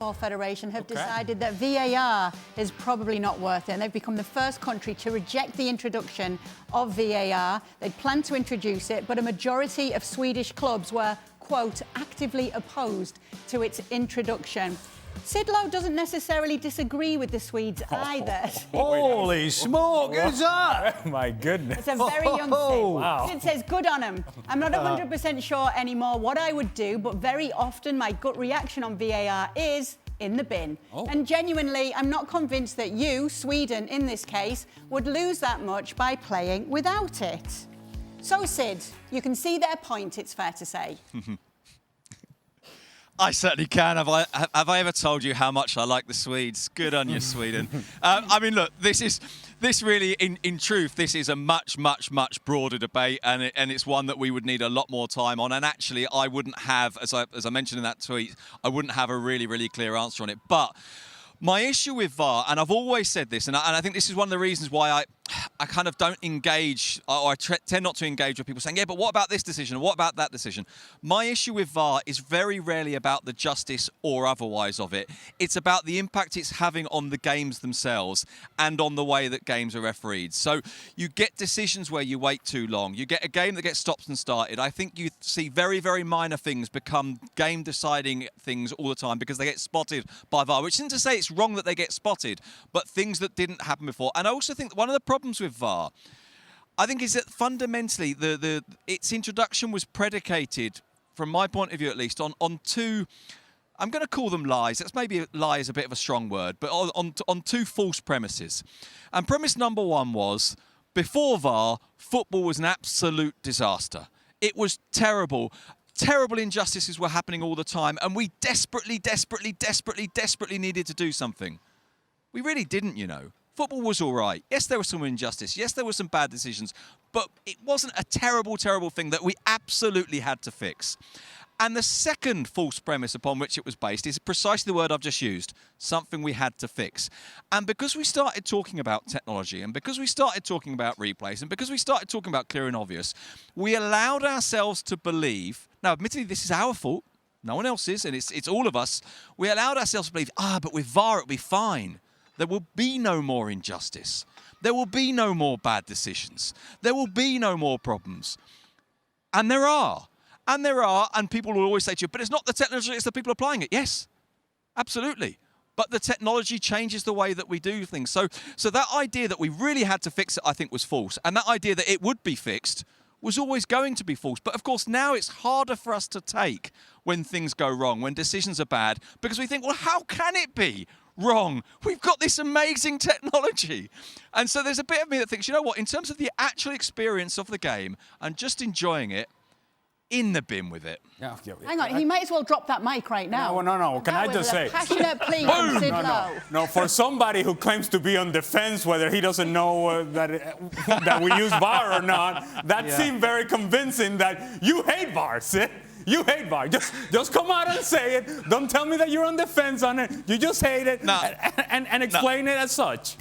Football Federation have decided that VAR is probably not worth it, and they've become the first country to reject the introduction of VAR. They plan to introduce it, but a majority of Swedish clubs were, quote, actively opposed to its introduction. Sid Lowe doesn't necessarily disagree with the Swedes either. Holy smoke, who's that? My goodness. It's a very young Sid. Wow. Sid says, good on him. I'm not 100% sure anymore what I would do, but very often my gut reaction on VAR is in the bin. And genuinely, I'm not convinced that you, Sweden in this case, would lose that much by playing without it. So, Sid, you can see their point, it's fair to say. I certainly can. Have I ever told you how much I like the Swedes? Good on you, Sweden. I mean, look, this really, in truth, this is a much broader debate, and it's one that we would need a lot more time on. And actually, I wouldn't have, as I mentioned in that tweet, I wouldn't have a really clear answer on it. But my issue with VAR, and I've always said this, and I think this is one of the reasons why I kind of don't engage, or I tend not to engage with people saying, yeah, but what about this decision, or what about that decision? My issue with VAR is very rarely about the justice or otherwise of it. It's about the impact it's having on the games themselves and on the way that games are refereed. So you get decisions where you wait too long. You get a game that gets stopped and started. I think you see very minor things become game-deciding things all the time because they get spotted by VAR, which isn't to say it's wrong that they get spotted, but things that didn't happen before. And I also think that one of the problems with VAR, I think, is that fundamentally its introduction was predicated, from my point of view at least, on two, I'm going to call them lies. That's maybe lie is a bit of a strong word, but on two false premises. And premise number one was, before VAR, football was an absolute disaster. It was terrible. Terrible injustices were happening all the time, and we desperately needed to do something. We really didn't, you know. Football was all right. Yes, there was some injustice. Yes, there were some bad decisions, but it wasn't a terrible thing that we absolutely had to fix. And the second false premise upon which it was based is precisely the word I've just used, something we had to fix. And because we started talking about technology, and because we started talking about replays, and because we started talking about clear and obvious, we allowed ourselves to believe, now admittedly this is our fault, no one else's, and it's all of us, we allowed ourselves to believe, but with VAR it'll be fine. There will be no more injustice. There will be no more bad decisions. There will be no more problems. And there are. And people will always say to you, but it's not the technology, it's the people applying it. Yes, absolutely. But the technology changes the way that we do things. So that idea that we really had to fix it, I think, was false. And that idea that it would be fixed was always going to be false. But of course, now it's harder for us to take when things go wrong, when decisions are bad, because we think, well, how can it be wrong? We've got this amazing technology. And so there's a bit of me that thinks, you know what, in terms of the actual experience of the game and just enjoying it, in the bin with it. Yeah. Hang on, he might as well drop that mic right now. No. Can I just say? Passionate plea from Sid Lowe. No, for somebody who claims to be on defense, whether he doesn't know that we use VAR or not, that seemed very convincing that you hate VAR, Sid. You hate VAR. Just come out and say it. Don't tell me that you're on defense on it. You just hate it and explain it as such.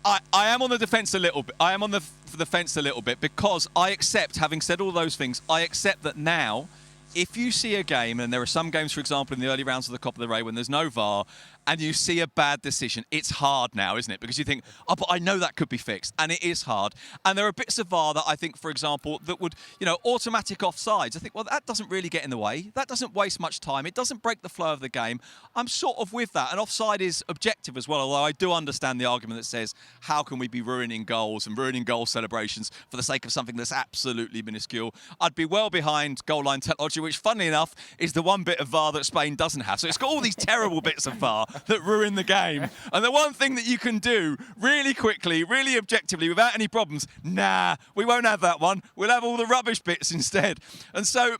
I am on the defence a little bit. I am on the fence a little bit because I accept, having said all those things, I accept that now, if you see a game, and there are some games, for example, in the early rounds of the Copa del Rey when there's no VAR, and you see a bad decision, it's hard now, isn't it? Because you think, oh, but I know that could be fixed, and it is hard. And there are bits of VAR that I think, for example, that would, automatic offsides. I think, well, that doesn't really get in the way. That doesn't waste much time. It doesn't break the flow of the game. I'm sort of with that. And offside is objective as well, although I do understand the argument that says, how can we be ruining goals and ruining goal celebrations for the sake of something that's absolutely minuscule? I'd be well behind goal line technology, which, funnily enough, is the one bit of VAR that Spain doesn't have. So it's got all these terrible bits of VAR that ruin the game. And the one thing that you can do really quickly, really objectively, without any problems, nah, we won't have that one. We'll have all the rubbish bits instead. And so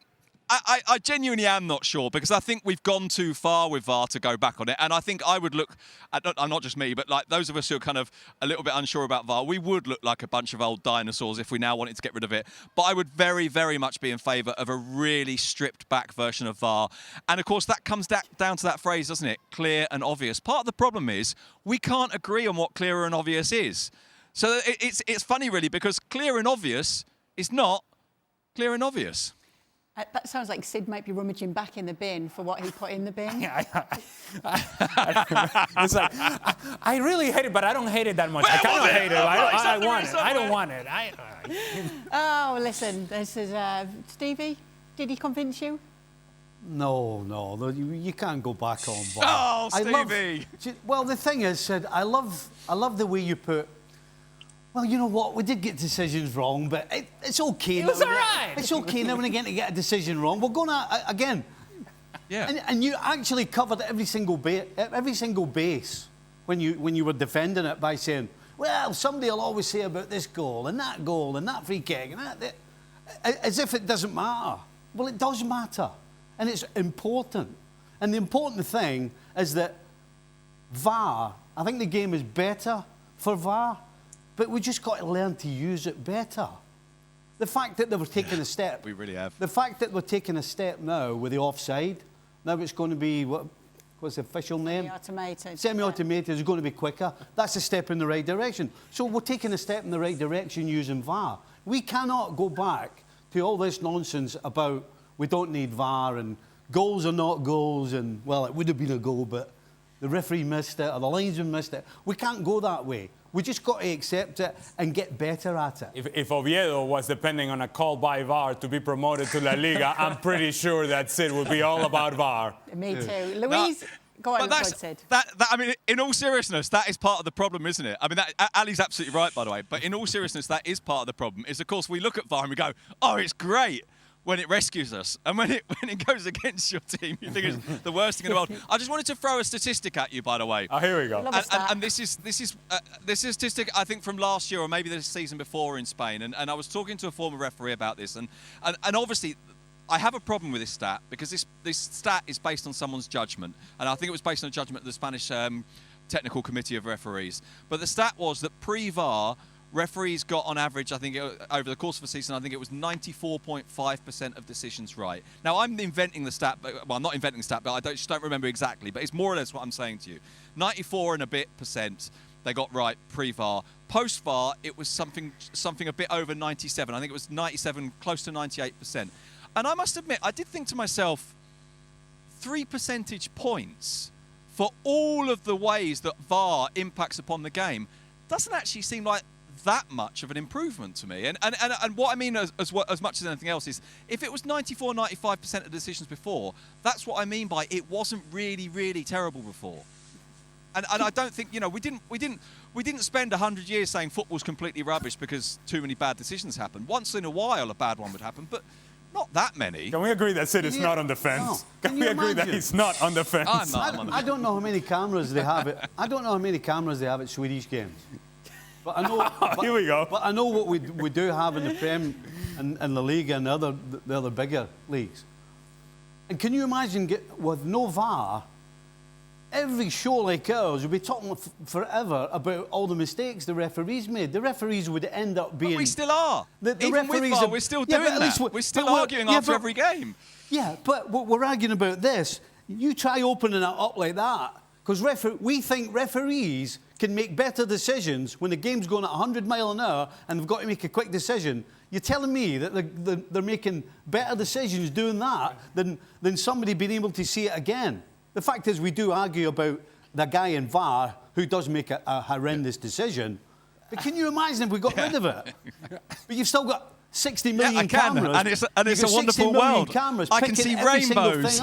I genuinely am not sure, because I think we've gone too far with VAR to go back on it. And I think I would look, not just me, but like those of us who are kind of a little bit unsure about VAR, we would look like a bunch of old dinosaurs if we now wanted to get rid of it. But I would very much be in favour of a really stripped back version of VAR. And of course, that comes down to that phrase, doesn't it? Clear and obvious. Part of the problem is we can't agree on what clear and obvious is. So it's funny, really, because clear and obvious is not clear and obvious. That sounds like Sid might be rummaging back in the bin for what he put in the bin. It's like, I really hate it, but I don't hate it that much. I kind of hate it. I want it. I don't want it. Oh, listen, this is Stevie. Did he convince you? No, you can't go back on VAR. Oh, Stevie! Well, the thing is, Sid, I love the way you put. Well, you know what? We did get decisions wrong, but it's okay. It was all right. It's okay now and again to get a decision wrong. We're going to again. Yeah. And you actually covered every single base when you were defending it by saying, well, somebody will always say about this goal and that free kick and that, as if it doesn't matter. Well, it does matter, and it's important. And the important thing is that VAR. I think the game is better for VAR. But we just got to learn to use it better. The fact that they were taking a step. We really have. The fact that we're taking a step now with the offside. Now it's going to be, what's the official name? Semi-automated. Semi-automated is going to be quicker. That's a step in the right direction. So we're taking a step in the right direction using VAR. We cannot go back to all this nonsense about we don't need VAR and goals are not goals and, well, it would have been a goal, but the referee missed it or the linesman missed it. We can't go that way. We just got to accept it and get better at it. If Oviedo was depending on a call by VAR to be promoted to La Liga, I'm pretty sure that Sid would be all about VAR. Me too. Louise, go on, Sid. I mean, in all seriousness, that is part of the problem, isn't it? I mean, Ali's absolutely right, by the way. But in all seriousness, that is part of the problem. Is, of course, we look at VAR and we go, oh, it's great when it rescues us. And when it goes against your team, you think it's the worst thing in the world. I just wanted to throw a statistic at you, by the way. Oh, here we go. And this is a statistic, I think, from last year or maybe the season before in Spain. And I was talking to a former referee about this. And obviously, I have a problem with this stat because this stat is based on someone's judgment. And I think it was based on a judgment of the Spanish Technical Committee of Referees. But the stat was that pre-VAR, referees got on average, I think, over the course of a season, I think it was 94.5% of decisions right. Now, I'm inventing the stat, well, I'm not inventing the stat, but I just don't remember exactly, but it's more or less what I'm saying to you. 94 and a bit percent they got right pre-VAR. Post-VAR, it was something a bit over 97. I think it was 97, close to 98%. And I must admit, I did think to myself, 3 percentage points for all of the ways that VAR impacts upon the game doesn't actually seem like that much of an improvement to me. And what I mean as much as anything else is, if it was 94, 95% of decisions before, that's what I mean by it wasn't really, really terrible before. And I don't think, you know, we didn't spend 100 years saying football's completely rubbish because too many bad decisions happen. Once in a while a bad one would happen, but not that many. Can we agree that Sid is not on the fence? No. Can we agree that he's not on the fence? I'm not on the fence. I don't know how many cameras they have at Swedish games. But I know. Here we go. But I know what we do have in the Prem and the Liga and the other bigger leagues. And can you imagine with no VAR, every show like ours would be talking forever about all the mistakes the referees made. The referees would end up being. But we still are. Even with VAR, we're still doing that. We're still arguing after every game. Yeah, but we're arguing about this. You try opening it up like that. Because we think referees can make better decisions when the game's going at 100 miles an hour and they've got to make a quick decision. You're telling me that they're making better decisions doing that than somebody being able to see it again. The fact is we do argue about the guy in VAR who does make a horrendous decision. But can you imagine if we got rid of it? But you've still got 60 million cameras. And it's a wonderful world. Cameras I can see rainbows.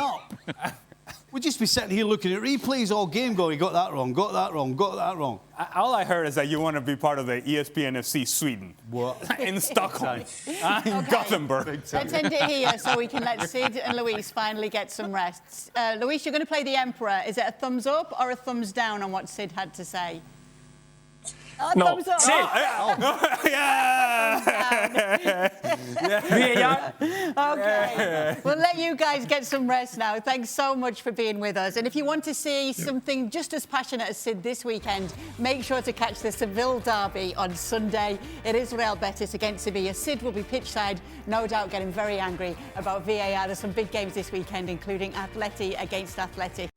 We'd just be sitting here looking at replays all game going, got that wrong, got that wrong, got that wrong. All I heard is that you want to be part of the ESPN FC Sweden. What? In Stockholm. In Gothenburg. Let's end it here so we can let Sid and Louise finally get some rest. Louise, you're going to play the Emperor. Is it a thumbs up or a thumbs down on what Sid had to say? No. Thumbs up. Sid. VAR. Okay. We'll let you guys get some rest now. Thanks so much for being with us. And if you want to see something just as passionate as Sid this weekend, make sure to catch the Seville derby on Sunday. It is Real Betis against Sevilla. Sid will be pitchside, no doubt getting very angry about VAR. There's some big games this weekend, including Atleti against Athletic.